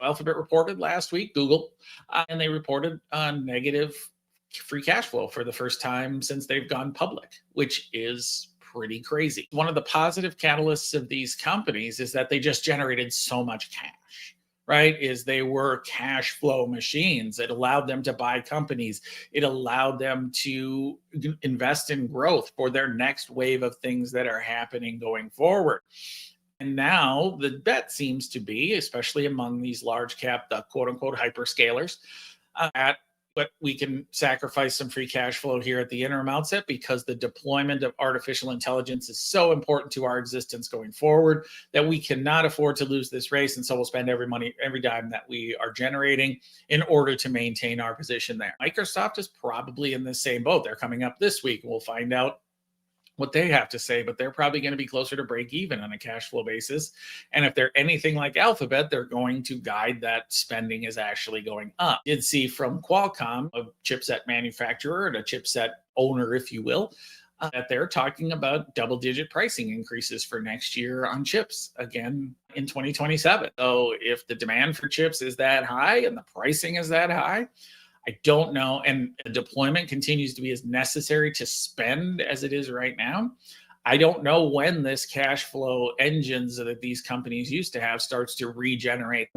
Alphabet reported last week, Google, and they reported negative free cash flow for the first time since they've gone public, which is pretty crazy. One of the positive catalysts of these companies is that they just generated so much cash, right? Is they were cash flow machines. It allowed them to buy companies. It allowed them to invest in growth for their next wave of things that are happening going forward. And now the bet seems to be, especially among these large cap, the quote unquote hyperscalers, at but we can sacrifice some free cash flow here at the interim outset because the deployment of artificial intelligence is so important to our existence going forward that we cannot afford to lose this race. And so we'll spend every dime that we are generating in order to maintain our position there. Microsoft is probably in the same boat. They're coming up this week. We'll find out what they have to say, but they're probably going to be closer to break even on a cash flow basis. And if they're anything like Alphabet, they're going to guide that spending is actually going up. Did see from Qualcomm, a chipset manufacturer and a chipset owner, if you will, that they're talking about double-digit pricing increases for next year on chips again in 2027. So if the demand for chips is that high and the pricing is that high, I don't know. And deployment continues to be as necessary to spend as it is right now. I don't know when this cash flow engines that these companies used to have starts to regenerate.